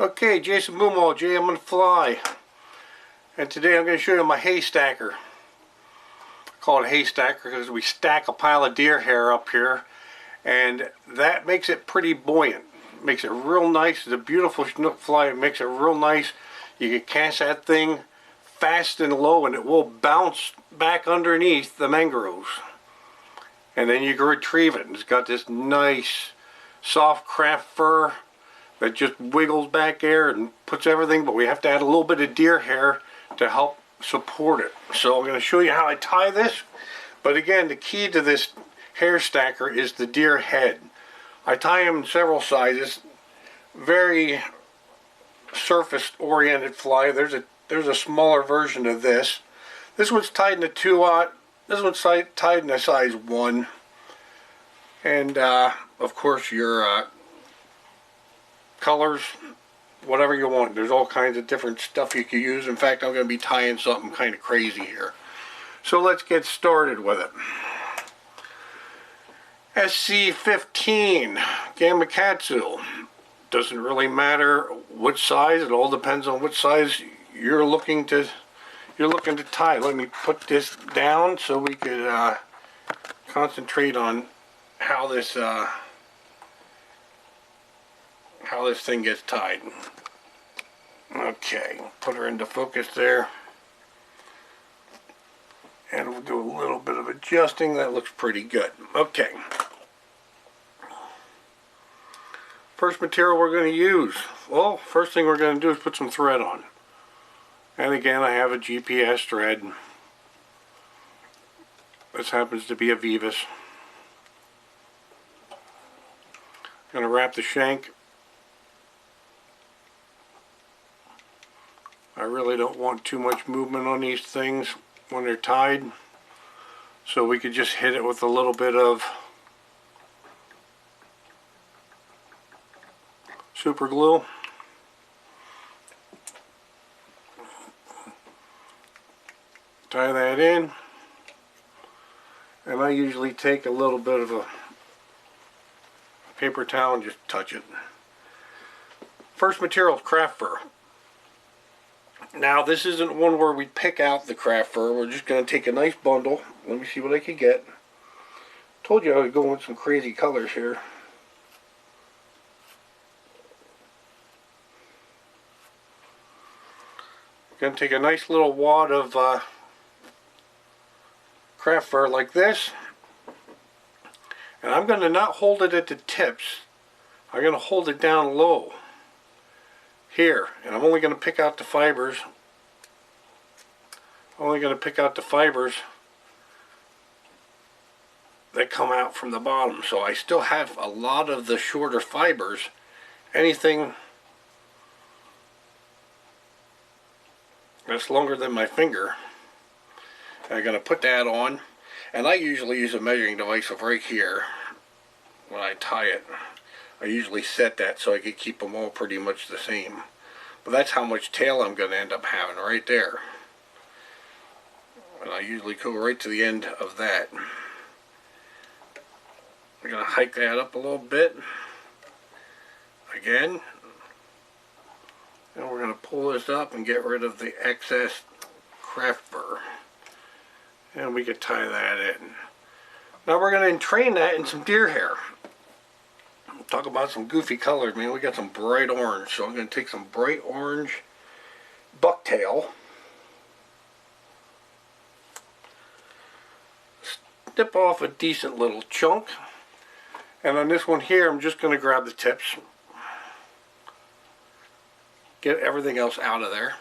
Okay, Jason Moomaw, JM on the Fly, and today I'm going to show you my Haystacker. I call it Haystacker because we stack a pile of deer hair up here, and that makes it pretty buoyant. Makes it real nice. It's a beautiful snook fly. It makes it real nice. You can cast that thing fast and low, and it will bounce back underneath the mangroves. And then you can retrieve it. It's got this nice, soft craft fur that just wiggles back there and puts everything, but we have to add a little bit of deer hair to help support it. So I'm going to show you how I tie this. But again, the key to this hair stacker is the deer head. I tie them in several sizes. Very surface oriented fly. There's a smaller version of this. This one's tied in a 2/0. This one's tied in a size 1. And of course your colors, whatever you want. There's all kinds of different stuff you can use. In fact, I'm going to be tying something kind of crazy here. So let's get started with it. SC15 Gamakatsu. Doesn't really matter what size. It all depends on what size you're looking to tie. Let me put this down so we could concentrate on how this thing gets tied. Okay, put her into focus there. And we'll do a little bit of adjusting. That looks pretty good. Okay. First material we're going to use. Well, first thing we're going to do is put some thread on. And again, I have a GPS thread. This happens to be a Vivas. I'm going to wrap the shank. I really don't want too much movement on these things when they're tied, so we could just hit it with a little bit of super glue. Tie that in, and I usually take a little bit of a paper towel and just touch it. First material is craft fur. Now this isn't one where we pick out the craft fur. We're just going to take a nice bundle. Let me see what I can get. Told you I would go with some crazy colors here. Going to take a nice little wad of craft fur like this. And I'm going to not hold it at the tips. I'm going to hold it down low here, and I'm only going to pick out the fibers. That come out from the bottom. So I still have a lot of the shorter fibers. Anything that's longer than my finger, I'm going to put that on. And I usually use a measuring device of right here when I tie it. I usually set that so I could keep them all pretty much the same. But that's how much tail I'm going to end up having right there. And I usually go right to the end of that. I'm going to hike that up a little bit. Again. And we're going to pull this up and get rid of the excess craft fur. And we could tie that in. Now we're going to entrain that in some deer hair. Talk about some goofy colors, man. We got some bright orange, so I'm going to take some bright orange bucktail, snip off a decent little chunk, and on this one here I'm just going to grab the tips, get everything else out of there,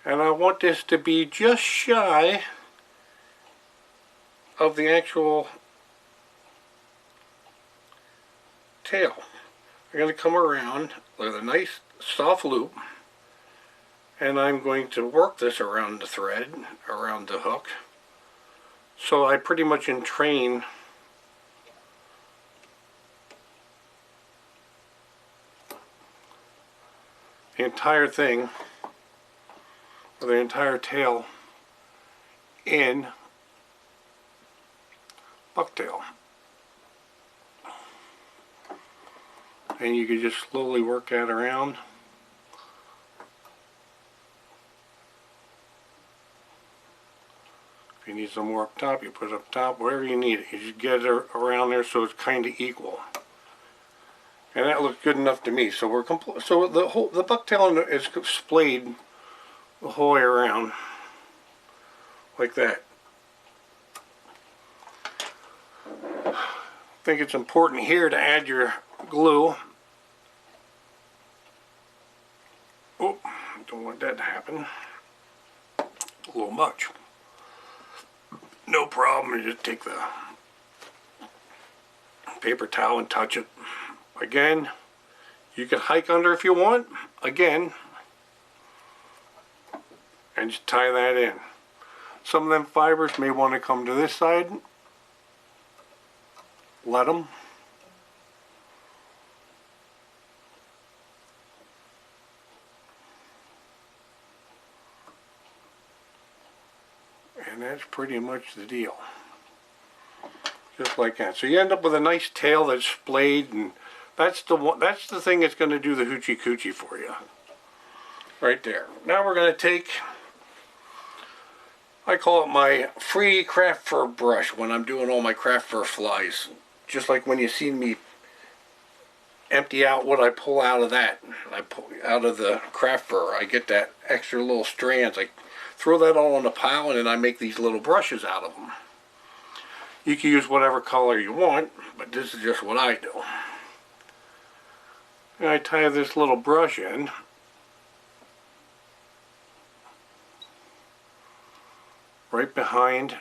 and I want this to be just shy of the actual tail. I'm going to come around with a nice soft loop, and I'm going to work this around the thread, around the hook, so I pretty much entrain the entire thing, or the entire tail, in bucktail. and you can just slowly work that around. If you need some more up top, you put it up top, wherever you need it. You just get it around there so it's kind of equal. And that looks good enough to me. So we're so the bucktail is splayed the whole way around like that. I think it's important here to add your glue. Oh, don't want that to happen. A little much. No problem, you just take the paper towel and touch it. Again, you can hike under if you want, again, and just tie that in. Some of them fibers may want to come to this side. Let them. And that's pretty much the deal. Just like that. So you end up with a nice tail that's splayed, and that's the thing that's going to do the hoochie coochie for you. Right there. Now we're going to take, I call it my free craft fur brush when I'm doing all my craft fur flies. Just like when you see me empty out what I pull out of that. I pull out of the craft fur. I get that extra little strands. I throw that all on a pile, and then I make these little brushes out of them. You can use whatever color you want, but this is just what I do. And I tie this little brush in. Right behind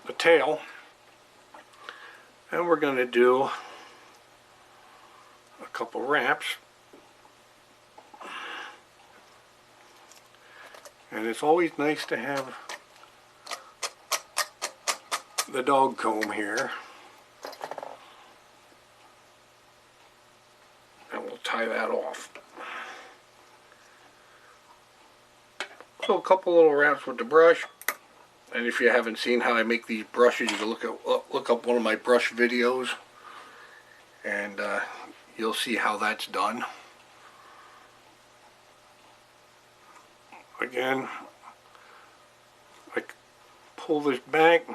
the tail. And we're going to do a couple wraps. And it's always nice to have the dog comb here. And we'll tie that off. So a couple little wraps with the brush. And if you haven't seen how I make these brushes, you can look up one of my brush videos, and you'll see how that's done. Again, I pull this back,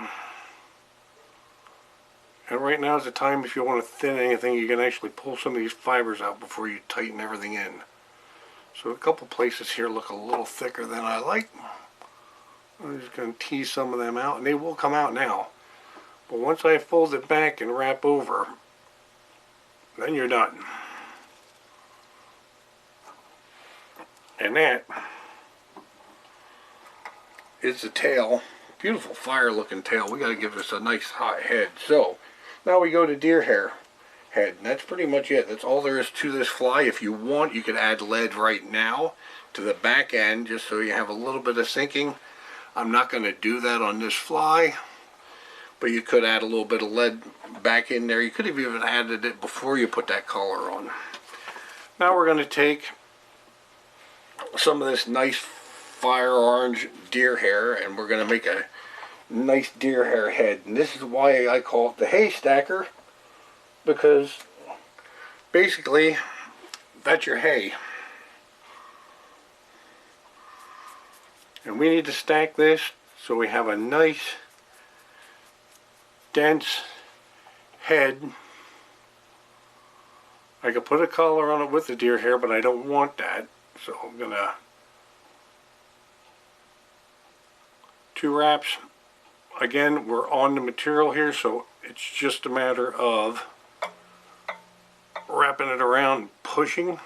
and right now is the time if you want to thin anything, you can actually pull some of these fibers out before you tighten everything in. So a couple places here look a little thicker than I like. I'm just going to tease some of them out, and they will come out now. But once I fold it back and wrap over, then you're done. And that is the tail. Beautiful fire looking tail. We got to give this a nice hot head. So now we go to deer hair head, and that's pretty much it. That's all there is to this fly. If you want, you could add lead right now to the back end just so you have a little bit of sinking. I'm not going to do that on this fly, but you could add a little bit of lead back in there. You could have even added it before you put that collar on. Now we're going to take some of this nice fire orange deer hair, and we're going to make a nice deer hair head. And this is why I call it the Haystacker, because basically that's your hay. And we need to stack this so we have a nice dense head. I could put a collar on it with the deer hair, but I don't want that, so I'm gonna two wraps. Again, we're on the material here, so it's just a matter of wrapping it around, pushing.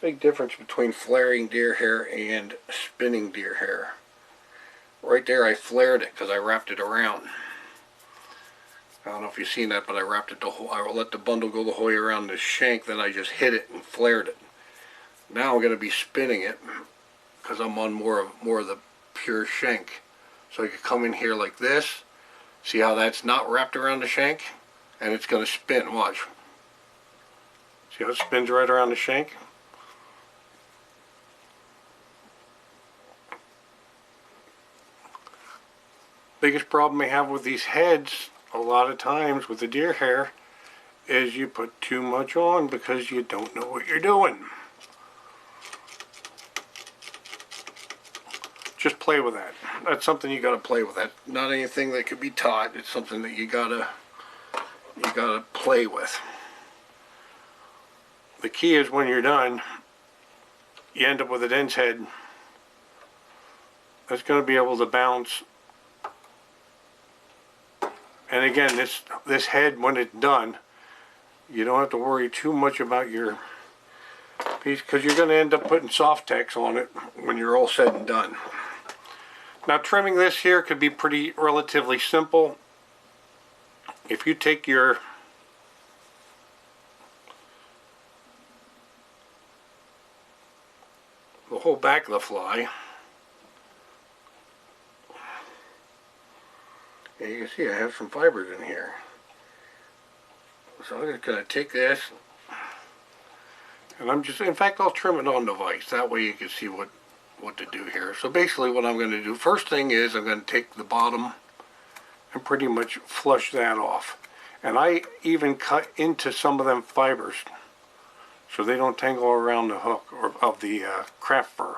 Big difference between flaring deer hair and spinning deer hair. Right there I flared it because I wrapped it around. I don't know if you've seen that, but I wrapped it I let the bundle go the whole way around the shank, then I just hit it and flared it. Now I'm going to be spinning it because I'm on more of the pure shank. So I could come in here like this. See how that's not wrapped around the shank? And it's going to spin, watch. See how it spins right around the shank? Biggest problem I have with these heads a lot of times with the deer hair is you put too much on because you don't know what you're doing. Just play with that. That's something you gotta play with. That not anything that could be taught. It's something that you gotta play with. The key is when you're done, you end up with a dense head that's going to be able to bounce. And again, this head, when it's done, you don't have to worry too much about your piece, because you're going to end up putting soft tex on it when you're all said and done. Now, trimming this here could be relatively simple. If you take the whole back of the fly, and you can see I have some fibers in here. So I'm just going to take this, and in fact I'll trim it on the vise. That way you can see what to do here. So basically what I'm going to do, first thing is I'm going to take the bottom and pretty much flush that off. And I even cut into some of them fibers so they don't tangle around the hook of the craft fur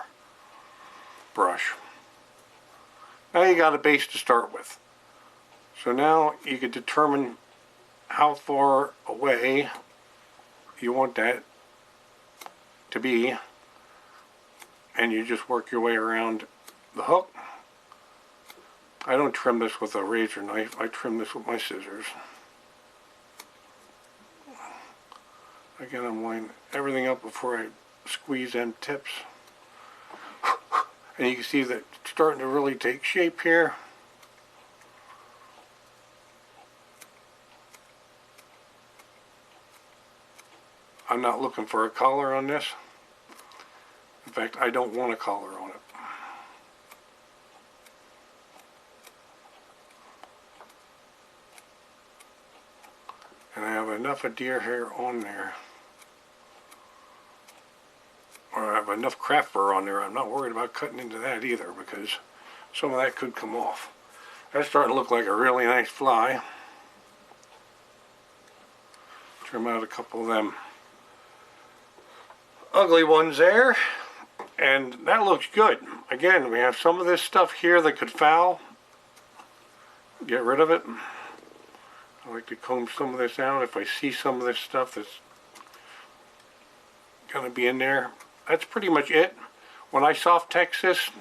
brush. Now you got a base to start with. So now you can determine how far away you want that to be, and you just work your way around the hook. I don't trim this with a razor knife, I trim this with my scissors. Again, I'm lining everything up before I squeeze them tips. And you can see that it's starting to really take shape here. I'm not looking for a collar on this. In fact, I don't want a collar on it. And I have enough of deer hair on there, or I have enough craft fur on there. I'm not worried about cutting into that either, because some of that could come off. That's starting to look like a really nice fly. Trim out a couple of them ugly ones there, and that looks good. Again, we have some of this stuff here that could foul. Get rid of it. I like to comb some of this out if I see some of this stuff that's going to be in there. That's pretty much it. When I soft tex this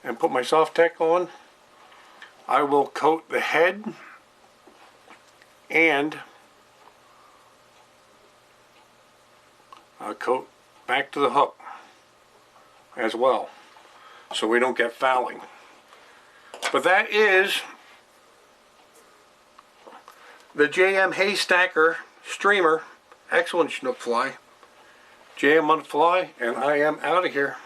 and put my soft tech on, I will coat the head and I'll coat back to the hook as well, so we don't get fouling. But that is the JM Haystacker streamer. Excellent snook fly. JM on the fly, and I am out of here.